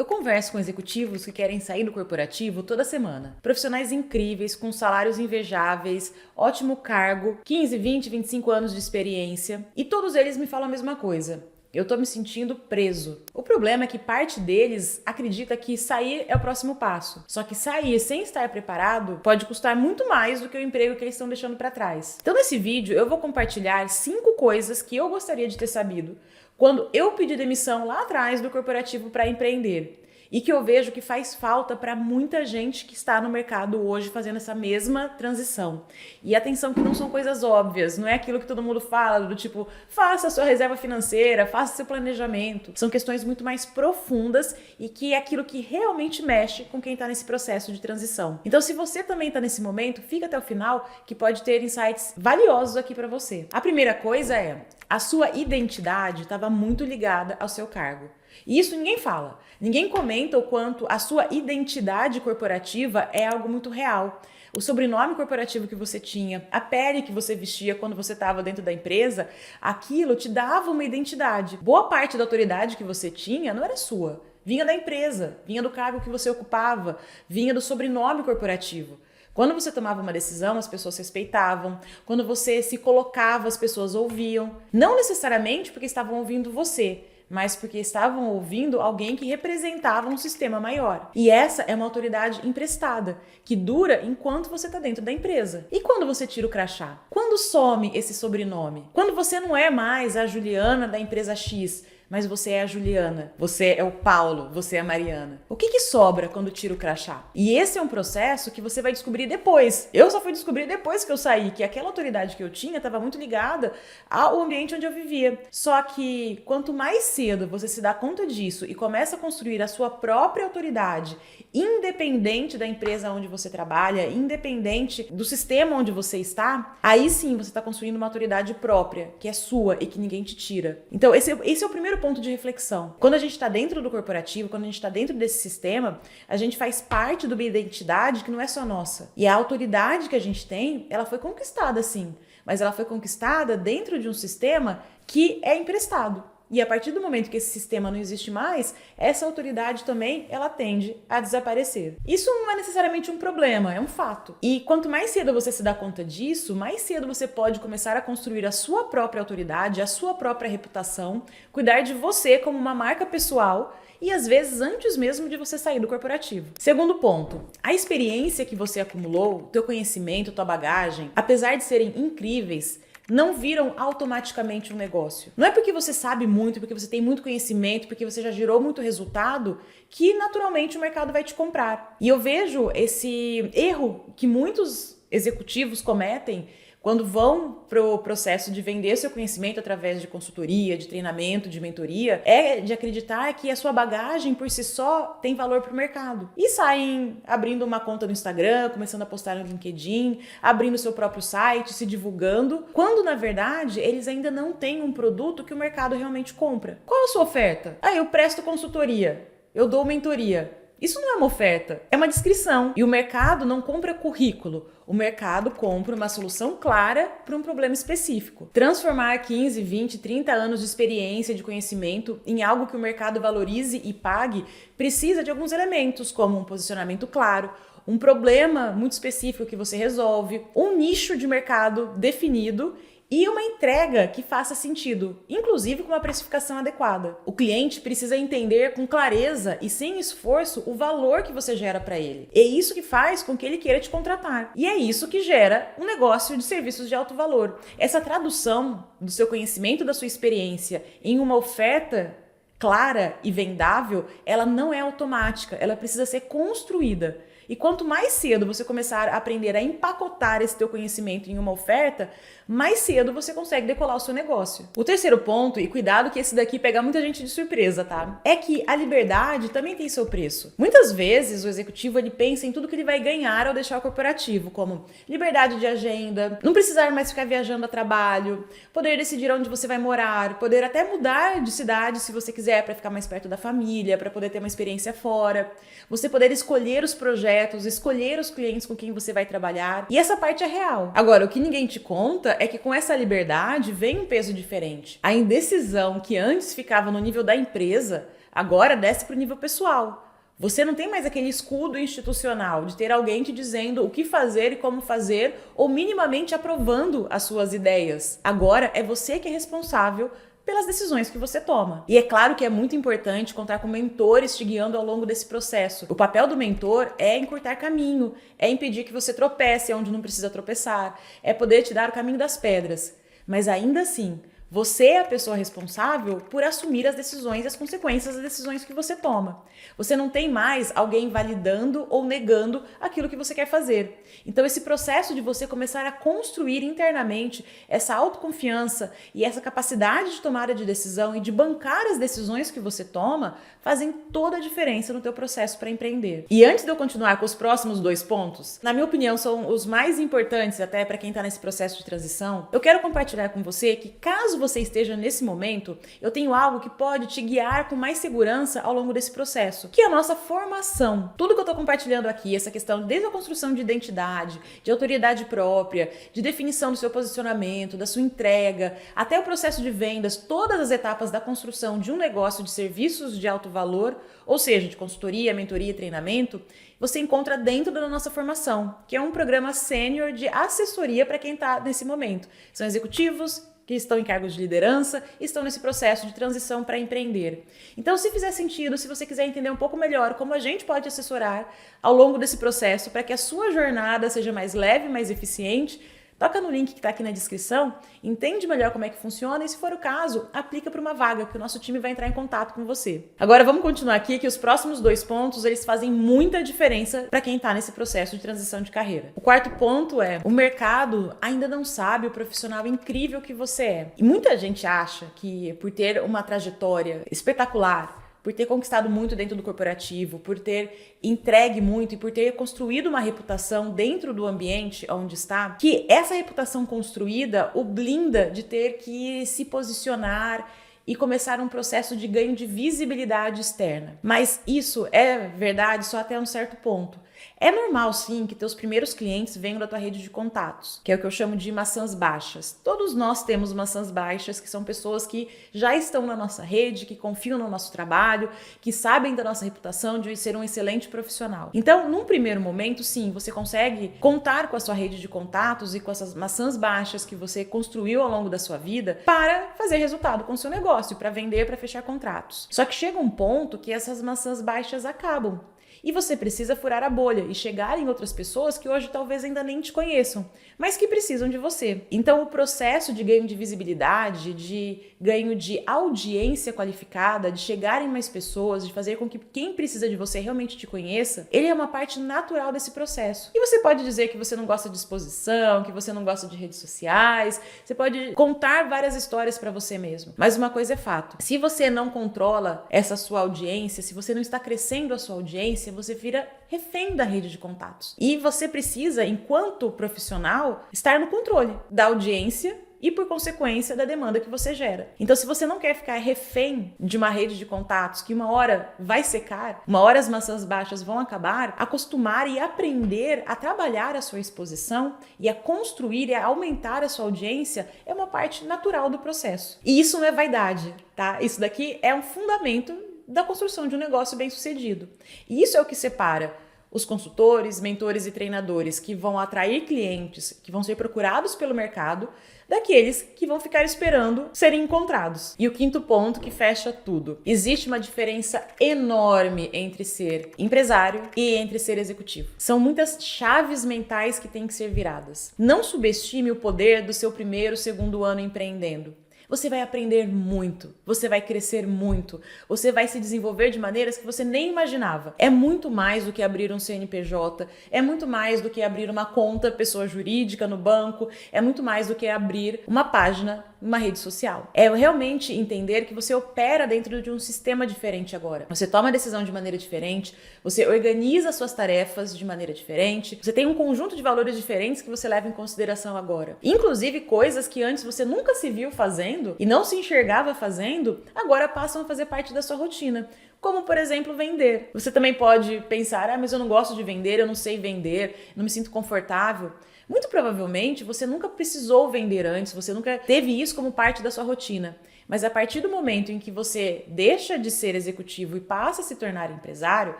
Eu converso com executivos que querem sair do corporativo toda semana. Profissionais incríveis, com salários invejáveis, ótimo cargo, 15, 20, 25 anos de experiência. E todos eles me falam a mesma coisa. Eu tô me sentindo preso. O problema é que parte deles acredita que sair é o próximo passo. Só que sair sem estar preparado pode custar muito mais do que o emprego que eles estão deixando para trás. Então nesse vídeo eu vou compartilhar 5 coisas que eu gostaria de ter sabido quando eu pedi demissão lá atrás do corporativo para empreender. E que eu vejo que faz falta para muita gente que está no mercado hoje fazendo essa mesma transição. E atenção que não são coisas óbvias, não é aquilo que todo mundo fala, do tipo, faça a sua reserva financeira, faça seu planejamento. São questões muito mais profundas e que é aquilo que realmente mexe com quem está nesse processo de transição. Então, se você também está nesse momento, fica até o final que pode ter insights valiosos aqui para você. A primeira coisa é, a sua identidade estava muito ligada ao seu cargo. E isso ninguém fala. Ninguém comenta o quanto a sua identidade corporativa é algo muito real. O sobrenome corporativo que você tinha, a pele que você vestia quando você estava dentro da empresa, aquilo te dava uma identidade. Boa parte da autoridade que você tinha não era sua. Vinha da empresa, vinha do cargo que você ocupava, vinha do sobrenome corporativo. Quando você tomava uma decisão, as pessoas respeitavam. Quando você se colocava, as pessoas ouviam. Não necessariamente porque estavam ouvindo você, mas porque estavam ouvindo alguém que representava um sistema maior. E essa é uma autoridade emprestada, que dura enquanto você está dentro da empresa. E quando você tira o crachá? Quando some esse sobrenome? Quando você não é mais a Juliana da empresa X, mas você é a Juliana, você é o Paulo, você é a Mariana. O que sobra quando tira o crachá? E esse é um processo que você vai descobrir depois. Eu só fui descobrir depois que eu saí, que aquela autoridade que eu tinha estava muito ligada ao ambiente onde eu vivia. Só que quanto mais cedo você se dá conta disso e começa a construir a sua própria autoridade, independente da empresa onde você trabalha, independente do sistema onde você está, aí sim você está construindo uma autoridade própria, que é sua e que ninguém te tira. Então esse é o primeiro ponto de reflexão. Quando a gente está dentro do corporativo, quando a gente está dentro desse sistema, a gente faz parte de uma identidade que não é só nossa. E a autoridade que a gente tem, ela foi conquistada sim, mas ela foi conquistada dentro de um sistema que é emprestado. E a partir do momento que esse sistema não existe mais, essa autoridade também, ela tende a desaparecer. Isso não é necessariamente um problema, é um fato. E quanto mais cedo você se dá conta disso, mais cedo você pode começar a construir a sua própria autoridade, a sua própria reputação, cuidar de você como uma marca pessoal e às vezes antes mesmo de você sair do corporativo. Segundo ponto, a experiência que você acumulou, teu conhecimento, tua bagagem, apesar de serem incríveis, não viram automaticamente um negócio. Não é porque você sabe muito, porque você tem muito conhecimento, porque você já gerou muito resultado, que naturalmente o mercado vai te comprar. E eu vejo esse erro que muitos executivos cometem quando vão para o processo de vender seu conhecimento através de consultoria, de treinamento, de mentoria, é de acreditar que a sua bagagem por si só tem valor para o mercado. E saem abrindo uma conta no Instagram, começando a postar no LinkedIn, abrindo seu próprio site, se divulgando, quando na verdade eles ainda não têm um produto que o mercado realmente compra. Qual a sua oferta? Eu presto consultoria, eu dou mentoria. Isso não é uma oferta, é uma descrição. E o mercado não compra currículo, o mercado compra uma solução clara para um problema específico. Transformar 15, 20, 30 anos de experiência, de conhecimento em algo que o mercado valorize e pague precisa de alguns elementos, como um posicionamento claro, um problema muito específico que você resolve, um nicho de mercado definido e uma entrega que faça sentido, inclusive com uma precificação adequada. O cliente precisa entender com clareza e sem esforço o valor que você gera para ele. É isso que faz com que ele queira te contratar. E é isso que gera um negócio de serviços de alto valor. Essa tradução do seu conhecimento, da sua experiência em uma oferta clara e vendável, ela não é automática, ela precisa ser construída. E quanto mais cedo você começar a aprender a empacotar esse teu conhecimento em uma oferta, mais cedo você consegue decolar o seu negócio. O terceiro ponto, e cuidado que esse daqui pega muita gente de surpresa, tá? É que a liberdade também tem seu preço. Muitas vezes o executivo ele pensa em tudo que ele vai ganhar ao deixar o corporativo, como liberdade de agenda, não precisar mais ficar viajando a trabalho, poder decidir onde você vai morar, poder até mudar de cidade se você quiser para ficar mais perto da família, para poder ter uma experiência fora, você poder escolher os projetos, escolher os clientes com quem você vai trabalhar. E essa parte é real. Agora, o que ninguém te conta é que com essa liberdade vem um peso diferente. A indecisão que antes ficava no nível da empresa, Agora desce para o nível pessoal. Você não tem mais aquele escudo institucional de ter alguém te dizendo o que fazer e como fazer ou minimamente aprovando as suas ideias. Agora é você que é responsável pelas decisões que você toma. E é claro que é muito importante contar com mentores te guiando ao longo desse processo. O papel do mentor é encurtar caminho, é impedir que você tropece onde não precisa tropeçar, é poder te dar o caminho das pedras. Mas ainda assim, você é a pessoa responsável por assumir as decisões e as consequências das decisões que você toma. Você não tem mais alguém validando ou negando aquilo que você quer fazer. Então, esse processo de você começar a construir internamente essa autoconfiança e essa capacidade de tomada de decisão e de bancar as decisões que você toma fazem toda a diferença no teu processo para empreender. E antes de eu continuar com os próximos 2 pontos, na minha opinião, são os mais importantes até para quem está nesse processo de transição, eu quero compartilhar com você que caso você esteja nesse momento, eu tenho algo que pode te guiar com mais segurança ao longo desse processo, que é a nossa formação. Tudo que eu tô compartilhando aqui, essa questão desde a construção de identidade, de autoridade própria, de definição do seu posicionamento, da sua entrega, até o processo de vendas, todas as etapas da construção de um negócio de serviços de alto valor, ou seja, de consultoria, mentoria e treinamento, você encontra dentro da nossa formação, que é um programa sênior de assessoria para quem está nesse momento. São executivos que estão em cargos de liderança, estão nesse processo de transição para empreender. Então, se fizer sentido, se você quiser entender um pouco melhor como a gente pode assessorar ao longo desse processo para que a sua jornada seja mais leve, mais eficiente, toca no link que está aqui na descrição, entende melhor como é que funciona e, se for o caso, aplica para uma vaga, que o nosso time vai entrar em contato com você. Agora, vamos continuar aqui, que os próximos 2 pontos, eles fazem muita diferença para quem está nesse processo de transição de carreira. O 4º ponto é, o mercado ainda não sabe o profissional incrível que você é. E muita gente acha que, por ter uma trajetória espetacular, por ter conquistado muito dentro do corporativo, por ter entregue muito e por ter construído uma reputação dentro do ambiente onde está, que essa reputação construída o blinda de ter que se posicionar e começar um processo de ganho de visibilidade externa. Mas isso é verdade só até um certo ponto. É normal, sim, que teus primeiros clientes venham da tua rede de contatos, que é o que eu chamo de maçãs baixas. Todos nós temos maçãs baixas, que são pessoas que já estão na nossa rede, que confiam no nosso trabalho, que sabem da nossa reputação de ser um excelente profissional. Então, num primeiro momento, sim, você consegue contar com a sua rede de contatos e com essas maçãs baixas que você construiu ao longo da sua vida para fazer resultado com o seu negócio, para vender, para fechar contratos. Só que chega um ponto que essas maçãs baixas acabam. E você precisa furar a bolha e chegar em outras pessoas que hoje talvez ainda nem te conheçam, mas que precisam de você. Então, o processo de ganho de visibilidade, de ganho de audiência qualificada, de chegar em mais pessoas, de fazer com que quem precisa de você realmente te conheça, ele é uma parte natural desse processo. E você pode dizer que você não gosta de exposição, que você não gosta de redes sociais, você pode contar várias histórias para você mesmo. Mas uma coisa é fato, se você não controla essa sua audiência, se você não está crescendo a sua audiência, você vira refém da rede de contatos. E você precisa, enquanto profissional, estar no controle da audiência e, por consequência, da demanda que você gera. Então, se você não quer ficar refém de uma rede de contatos que uma hora vai secar, uma hora as maçãs baixas vão acabar, acostumar e aprender a trabalhar a sua exposição e a construir e a aumentar a sua audiência é uma parte natural do processo. E isso não é vaidade, tá? Isso daqui é um fundamento da construção de um negócio bem-sucedido. E isso é o que separa os consultores, mentores e treinadores que vão atrair clientes, que vão ser procurados pelo mercado, daqueles que vão ficar esperando serem encontrados. E o 5º ponto que fecha tudo. Existe uma diferença enorme entre ser empresário e entre ser executivo. São muitas chaves mentais que têm que ser viradas. Não subestime o poder do seu 1º, 2º ano empreendendo. Você vai aprender muito, você vai crescer muito, você vai se desenvolver de maneiras que você nem imaginava. É muito mais do que abrir um CNPJ, é muito mais do que abrir uma conta pessoa jurídica no banco, é muito mais do que abrir uma página numa rede social. É realmente entender que você opera dentro de um sistema diferente agora. Você toma a decisão de maneira diferente, você organiza suas tarefas de maneira diferente, você tem um conjunto de valores diferentes que você leva em consideração agora. Inclusive coisas que antes você nunca se viu fazendo e não se enxergava fazendo, agora passam a fazer parte da sua rotina. Como, por exemplo, vender. Você também pode pensar, mas eu não gosto de vender, eu não sei vender, não me sinto confortável. Muito provavelmente você nunca precisou vender antes, você nunca teve isso como parte da sua rotina. Mas a partir do momento em que você deixa de ser executivo e passa a se tornar empresário,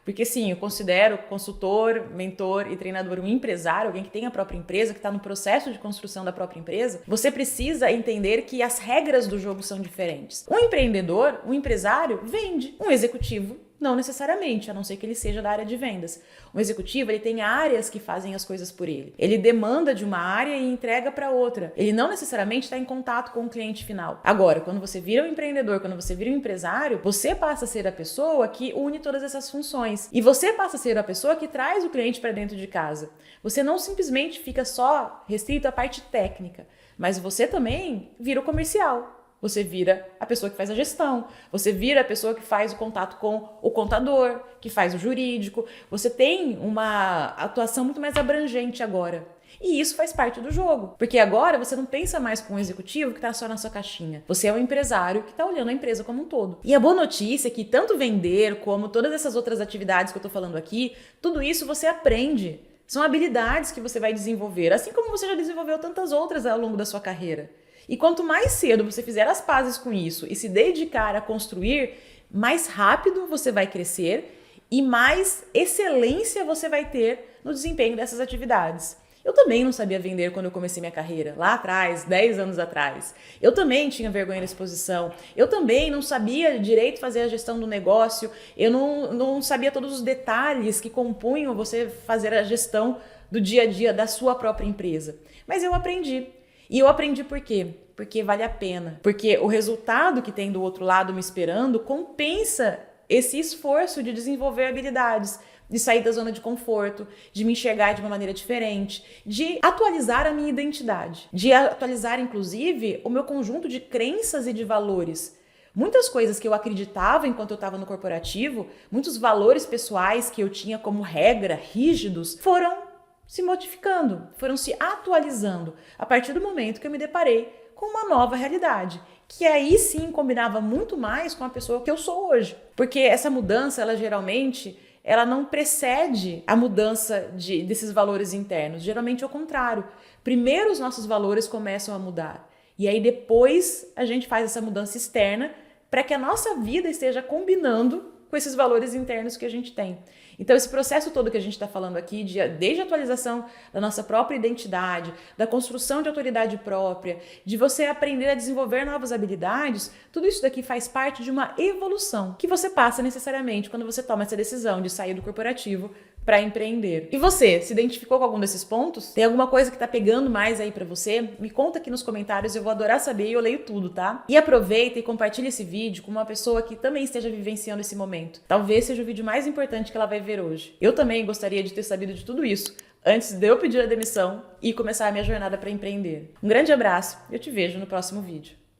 porque sim, eu considero consultor, mentor e treinador um empresário, alguém que tem a própria empresa, que está no processo de construção da própria empresa, você precisa entender que as regras do jogo são diferentes. Um empreendedor, um empresário, vende. Um executivo, não necessariamente, a não ser que ele seja da área de vendas. Um executivo, ele tem áreas que fazem as coisas por ele. Ele demanda de uma área e entrega para outra. Ele não necessariamente está em contato com o cliente final. Agora, quando você vira um empreendedor, quando você vira um empresário, você passa a ser a pessoa que une todas essas funções. E você passa a ser a pessoa que traz o cliente para dentro de casa. Você não simplesmente fica só restrito à parte técnica, mas você também vira o comercial. Você vira a pessoa que faz a gestão, você vira a pessoa que faz o contato com o contador, que faz o jurídico. Você tem uma atuação muito mais abrangente agora. E isso faz parte do jogo, porque agora você não pensa mais com um executivo que está só na sua caixinha. Você é um empresário que está olhando a empresa como um todo. E a boa notícia é que tanto vender como todas essas outras atividades que eu estou falando aqui, tudo isso você aprende. São habilidades que você vai desenvolver, assim como você já desenvolveu tantas outras ao longo da sua carreira. E quanto mais cedo você fizer as pazes com isso e se dedicar a construir, mais rápido você vai crescer e mais excelência você vai ter no desempenho dessas atividades. Eu também não sabia vender quando eu comecei minha carreira, lá atrás, 10 anos atrás. Eu também tinha vergonha da exposição. Eu também não sabia direito fazer a gestão do negócio. Eu não sabia todos os detalhes que compunham você fazer a gestão do dia a dia da sua própria empresa. Mas eu aprendi. E eu aprendi por quê? Porque vale a pena. Porque o resultado que tem do outro lado me esperando compensa esse esforço de desenvolver habilidades, de sair da zona de conforto, de me enxergar de uma maneira diferente, de atualizar a minha identidade, de atualizar, inclusive, o meu conjunto de crenças e de valores. Muitas coisas que eu acreditava enquanto eu estava no corporativo, muitos valores pessoais que eu tinha como regra, rígidos, foram se modificando, foram se atualizando a partir do momento que eu me deparei com uma nova realidade, que aí sim combinava muito mais com a pessoa que eu sou hoje. Porque essa mudança, ela não precede a mudança desses valores internos, geralmente é o contrário. Primeiro os nossos valores começam a mudar e aí depois a gente faz essa mudança externa para que a nossa vida esteja combinando com esses valores internos que a gente tem. Então esse processo todo que a gente está falando aqui, desde a atualização da nossa própria identidade, da construção de autoridade própria, de você aprender a desenvolver novas habilidades, tudo isso daqui faz parte de uma evolução que você passa necessariamente quando você toma essa decisão de sair do corporativo para empreender. E você, se identificou com algum desses pontos? Tem alguma coisa que tá pegando mais aí para você? Me conta aqui nos comentários, eu vou adorar saber e eu leio tudo, tá? E aproveita e compartilha esse vídeo com uma pessoa que também esteja vivenciando esse momento. Talvez seja o vídeo mais importante que ela vai ver hoje. Eu também gostaria de ter sabido de tudo isso antes de eu pedir a demissão e começar a minha jornada para empreender. Um grande abraço e eu te vejo no próximo vídeo.